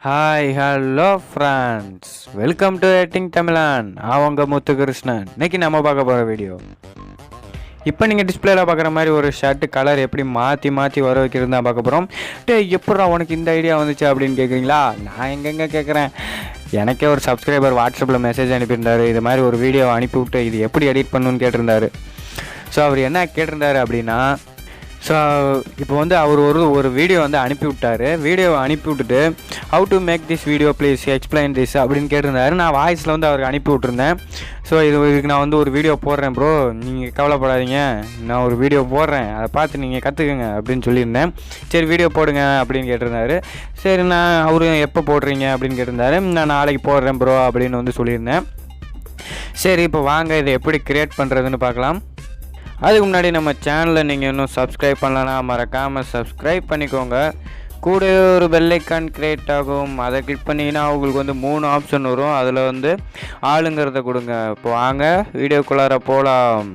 Hi hello friends, welcome to eating Tamilan. அவங்க முத்துகிருஷ்ணன். இன்றைக்கி நம்ம பார்க்க போகிற வீடியோ, இப்போ நீங்கள் டிஸ்பிளேல பார்க்குற மாதிரி ஒரு ஷர்ட்டு கலர் எப்படி மாற்றி மாற்றி வர வைக்கிறது தான் பார்க்க போகிறோம். எப்படா உனக்கு இந்த ஐடியா வந்துச்சு அப்படின்னு கேட்குறீங்களா? நான் எங்கெங்கே கேட்குறேன். எனக்கே ஒரு சப்ஸ்கிரைபர் வாட்ஸ்அப்பில் மெசேஜ் அனுப்பியிருந்தார். இது மாதிரி ஒரு வீடியோ அனுப்பிவிட்டு இது எப்படி எடிட் பண்ணணுன்னு கேட்டிருந்தார். ஸோ அவர் என்ன கேட்டிருந்தார் அப்படின்னா, ஸோ இப்போ வந்து அவர் ஒரு வீடியோ வந்து வீடியோவை அனுப்பி விட்டுட்டு how to make this video please explain this அப்படின்னு கேட்டிருந்தாரு. நான் வாய்ஸில் வந்து அவருக்கு அனுப்பி விட்ருந்தேன். ஸோ இதுக்கு நான் வந்து ஒரு வீடியோ போடுறேன் ப்ரோ, நீங்கள் கவலைப்படாதீங்க, நான் ஒரு வீடியோ போடுறேன், அதை பார்த்து நீங்கள் கற்றுக்குங்க அப்படின்னு சொல்லியிருந்தேன். சரி வீடியோ போடுங்க அப்படின்னு கேட்டிருந்தாரு. சரி நான் அவரும் எப்போ போடுறீங்க அப்படின்னு கேட்டிருந்தாரு. நான் நாளைக்கு போடுறேன் ப்ரோ அப்படின்னு வந்து சொல்லியிருந்தேன். சரி இப்போ வாங்க இதை எப்படி க்ரியேட் பண்ணுறதுன்னு பார்க்கலாம். அதுக்கு முன்னாடி நம்ம சேனலில் நீங்கள் இன்னும் சப்ஸ்கிரைப் பண்ணலன்னா மறக்காமல் சப்ஸ்கிரைப் பண்ணிக்கோங்க. கூட ஒரு பெல் ஐக்கான் க்ரியேட் ஆகும், அதை கிளிக் பண்ணிங்கன்னா உங்களுக்கு வந்து 3 ஆப்ஷன் வரும். அதில் வந்து ஆளுங்கிறத கொடுங்க. இப்போ வாங்க வீடியோக்குள்ளார போகலாம்.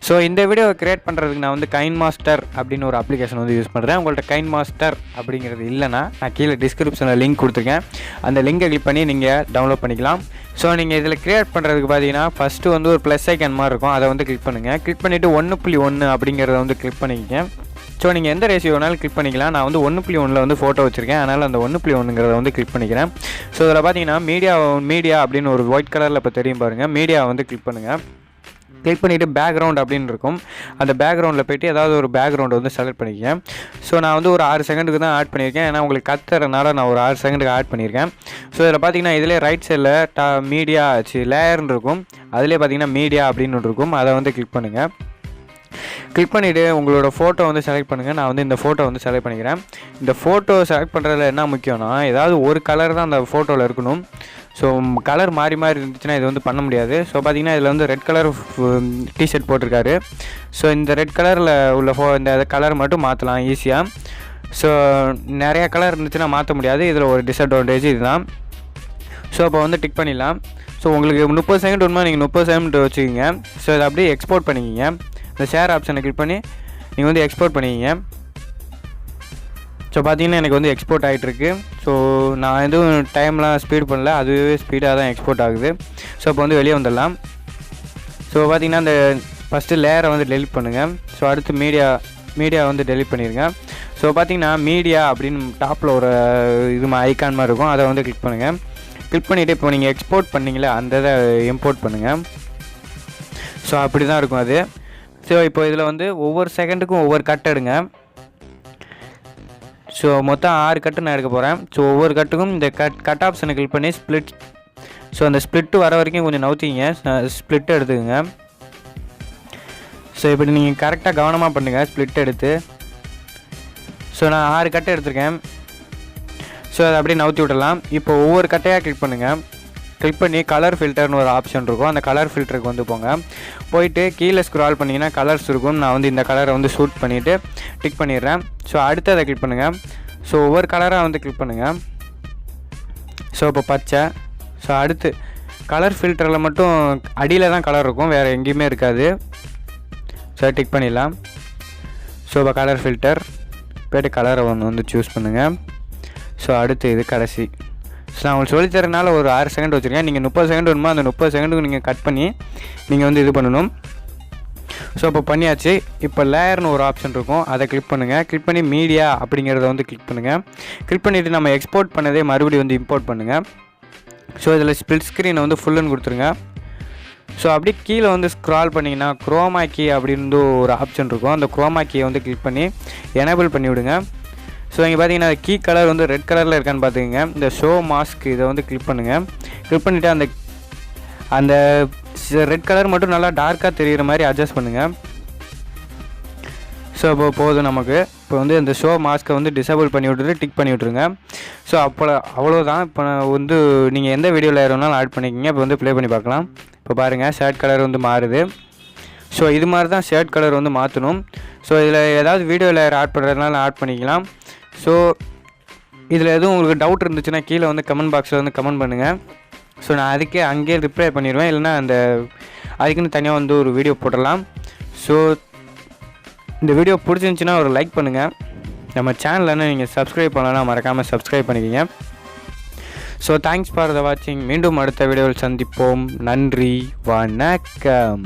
ஸோ இந்த வீடியோவை க்ரியேட் பண்ணுறதுக்கு நான் வந்து கைன்மாஸ்டர் அப்படின்னு ஒரு அப்ளிகேஷன் வந்து யூஸ் பண்ணுறேன். உங்கள்கிட்ட கைன்மாஸ்டர் அப்படிங்கிறது இல்லைன்னா நான் கீழே டிஸ்கிரிப்ஷனில் லிங்க் கொடுத்துருக்கேன். அந்த லிங்கை கிளிக் பண்ணி நீங்கள் டவுன்லோட் பண்ணிக்கலாம். ஸோ நீங்கள் இதில் க்ரியேட் பண்ணுறதுக்கு பார்த்தீங்கன்னா ஃபஸ்ட்டு வந்து ஒரு ப்ளஸ் ஐக்கன் மாதிரி இருக்கும், அதை வந்து கிளிக் பண்ணுங்கள். கிளிக் பண்ணிவிட்டு 1.1 அப்படிங்கிறத வந்து கிளிக் பண்ணிக்கங்க. ஸோ நீங்கள் எந்த ரேஷியோ வேணாலும் கிளிக் பண்ணிக்கலாம். நான் வந்து 1.1 வந்து ஃபோட்டோ வச்சுருக்கேன், அதனால் அந்த 1.1ங்கிறத வந்து கிளிக் பண்ணிக்கிறேன். ஸோ இதில் பார்த்தீங்கன்னா மீடியா அப்படின்னு ஒரு ஒயிட் கலரில் இப்போ தெரியும் பாருங்கள். மீடியாவை வந்து கிளிக் பண்ணுங்கள். கிளிக் பண்ணிவிட்டு பேக்ரவுண்ட் அப்படின்னு இருக்கும். அந்த பேக்ரவுண்டில் போய்ட்டு ஏதாவது ஒரு பேக்ரவுண்டை வந்து செலக்ட் பண்ணிக்கேன். ஸோ நான் வந்து ஒரு 6 செகண்டுக்கு தான் ஆட் பண்ணியிருக்கேன், ஏன்னா உங்களுக்கு கத்துறதுனால நான் ஒரு 6 செகண்டுக்கு ஆட் பண்ணியிருக்கேன். ஸோ இதில் பார்த்தீங்கன்னா இதிலே ரைட் சைடில் மீடியா லேயர்னு இருக்கும். அதிலே பார்த்தீங்கன்னா மீடியா அப்படின்னு ஒன்று இருக்கும், அதை வந்து கிளிக் பண்ணுங்கள். கிளிக் பண்ணிவிட்டு உங்களோட ஃபோட்டோ வந்து செலக்ட் பண்ணுங்கள். நான் வந்து இந்த ஃபோட்டோ வந்து செலக்ட் பண்ணிக்கிறேன். இந்த ஃபோட்டோ செலக்ட் பண்ணுறதுல என்ன முக்கியம்னா, ஏதாவது ஒரு கலர் தான் அந்த ஃபோட்டோவில் இருக்கணும். ஸோ கலர் மாறி மாறி இருந்துச்சுன்னா இது வந்து பண்ண முடியாது. ஸோ பார்த்திங்கன்னா இதில் வந்து ரெட் கலர் டிஷர்ட் போட்டிருக்காரு. ஸோ இந்த ரெட் கலரில் உள்ள இந்த கலர் மட்டும் மாற்றலாம் ஈஸியாக. ஸோ நிறையா கலர் இருந்துச்சுன்னா மாற்ற முடியாது. இதில் ஒரு டிஸ்அட்வான்டேஜ் இதுதான். ஸோ அப்போ வந்து டிக் பண்ணிடலாம். ஸோ உங்களுக்கு 30 செகண்ட் வேணுமா, நீங்கள் 30 செகண்ட் வச்சுக்கிங்க. ஸோ இதை அப்படியே எக்ஸ்போர்ட் பண்ணிக்கிங்க. இந்த ஷேர் ஆப்ஷனை கிளிக் பண்ணி நீங்கள் வந்து எக்ஸ்போர்ட் பண்ணிக்கிங்க. ஸோ பார்த்தீங்கன்னா எனக்கு வந்து எக்ஸ்போர்ட் ஆகிட்டுருக்கு. ஸோ நான் எதுவும் டைம்லாம் ஸ்பீட் பண்ணல, அதுவே ஸ்பீடாக தான் எக்ஸ்போர்ட் ஆகுது. ஸோ இப்போ வந்து வெளியே வந்துடலாம். ஸோ பார்த்தீங்கன்னா அந்த ஃபஸ்ட்டு லேயரை வந்து டெலிட் பண்ணுங்கள். ஸோ அடுத்து மீடியா வந்து டெலிட் பண்ணிடுங்க. ஸோ பார்த்தீங்கன்னா மீடியா அப்படின்னு டாப்பில் ஒரு இது ஐக்கான் மாதிரி இருக்கும், அதை வந்து கிளிக் பண்ணுங்கள். கிளிக் பண்ணிவிட்டு இப்போ நீங்கள் எக்ஸ்போர்ட் பண்ணிங்களே அந்த இதை இம்போர்ட் பண்ணுங்கள். ஸோ அப்படி தான் இருக்கும் அது. ஸோ இப்போ இதில் வந்து ஒவ்வொரு செகண்டுக்கும் ஒவ்வொரு கட் எடுங்க. ஸோ மொத்தம் 6 கட்டு நான் எடுக்க போகிறேன். ஸோ ஒவ்வொரு கட்டுக்கும் இந்த கட் ஆப்ஷனை கிளிக் பண்ணி ஸ்ப்ளிட். ஸோ அந்த ஸ்ப்ளிட்டு வர வரைக்கும் கொஞ்சம் நவுத்திங்க, ஸ்ப்ளிட் எடுத்துக்கோங்க. ஸோ இப்படி நீங்கள் கரெக்டாக கவனமாக பண்ணுங்கள் ஸ்ப்ளிட் எடுத்து. ஸோ நான் 6 கட்டை எடுத்திருக்கேன். ஸோ அதை அப்படியே நவுத்தி விடலாம். இப்போ ஒவ்வொரு கட்டையாக கிளிக் பண்ணுங்கள். கிளிக் பண்ணி கலர் ஃபில்டர்னு ஒரு ஆப்ஷன் இருக்கும், அந்த கலர் ஃபில்டருக்கு வந்து போயிட்டு கீழே ஸ்க்ரால் பண்ணிங்கன்னா கலர்ஸ் இருக்கும். நான் வந்து இந்த கலரை வந்து ஷூட் பண்ணிவிட்டு டிக் பண்ணிடுறேன். ஸோ அடுத்து அதை கிளிக் பண்ணுங்கள். ஸோ ஒவ்வொரு கலராக வந்து கிளிக் பண்ணுங்கள். ஸோ இப்போ பச்சை. ஸோ அடுத்து கலர் ஃபில்டரில் மட்டும் அடியில் தான் கலர் இருக்கும், வேறு எங்கேயுமே இருக்காது. ஸோ டிக் பண்ணிடலாம். ஸோ இப்போ கலர் ஃபில்டர் போய்ட்டு கலரை ஒன்று வந்து சூஸ் பண்ணுங்கள். ஸோ அடுத்து இது கடைசி. ஸோ நான் உங்களுக்கு சொல்லித்தரனால ஒரு 6 செகண்ட் வச்சுருக்கேன். நீங்கள் 30 செகண்ட் வேணுமா, அந்த 30 செகண்டுக்கு நீங்கள் கட் பண்ணி நீங்கள் வந்து இது பண்ணணும். ஸோ இப்போ பண்ணியாச்சு. இப்போ லேயர்னு ஒரு ஆப்ஷன் இருக்கும், அதை கிளிக் பண்ணுங்கள். கிளிக் பண்ணி மீடியா அப்படிங்கிறத வந்து கிளிக் பண்ணுங்கள். கிளிக் பண்ணிவிட்டு நம்ம எக்ஸ்போர்ட் பண்ணதே மறுபடியும் வந்து இம்போர்ட் பண்ணுங்கள். ஸோ இதில் ஸ்ப்ளிட் ஸ்க்ரீனை வந்து ஃபுல்லுன்னு கொடுத்துருங்க. ஸோ அப்படியே கீழே வந்து ஸ்க்ரால் பண்ணிங்கன்னா குரோமா கீ அப்படின்னு ஒரு ஆப்ஷன் இருக்கும், அந்த குரோமா கீயை வந்து கிளிக் பண்ணி எனேபிள் பண்ணி விடுங்க. ஸோ இங்கே பார்த்தீங்கன்னா கீ கலர் வந்து ரெட் கலரில் இருக்கான்னு பார்த்துக்கங்க. இந்த ஷோ மாஸ்க் இதை வந்து கிளிக் பண்ணுங்கள். கிளிக் பண்ணிவிட்டு அந்த ரெட் கலர் மட்டும் நல்லா டார்க்காக தெரிகிற மாதிரி அட்ஜஸ்ட் பண்ணுங்கள். ஸோ இப்போ போதும் நமக்கு. இப்போ வந்து இந்த ஷோ மாஸ்க்கை வந்து டிசேபிள் பண்ணி விட்டுட்டு டிக் பண்ணி விட்ருங்க. ஸோ அவ்வளோதான். இப்போ வந்து நீங்கள் எந்த வீடியோவில் வேணும்னாலும் ஆட் பண்ணிக்கிங்க. இப்போ வந்து ப்ளே பண்ணி பார்க்கலாம். இப்போ பாருங்கள் ஷர்ட் கலர் வந்து மாறுது. ஸோ இது மாதிரி தான் ஷர்ட் கலர் வந்து மாற்றணும். ஸோ இதில் ஏதாவது வீடியோ லேயர் ஆட் பண்ணுறதுனால ஆட் பண்ணிக்கலாம். ஸோ இதில் எதுவும் உங்களுக்கு டவுட் இருந்துச்சுன்னா கீழே வந்து கமெண்ட் பாக்ஸில் வந்து கமெண்ட் பண்ணுங்கள். ஸோ நான் அங்கேயே ரிப்ளை பண்ணிடுவேன், இல்லைனா அதுக்குன்னு தனியாக வந்து ஒரு வீடியோ போடலாம். ஸோ இந்த வீடியோ பிடிச்சிருந்துச்சின்னா ஒரு லைக் பண்ணுங்கள். நம்ம சேனலில் நீங்கள் சப்ஸ்கிரைப் பண்ணலன்னா மறக்காமல் சப்ஸ்கிரைப் பண்ணிக்கோங்க. ஸோ தேங்க்ஸ் ஃபார் த வாட்சிங். மீண்டும் அடுத்த வீடியோவில் சந்திப்போம். நன்றி, வணக்கம்.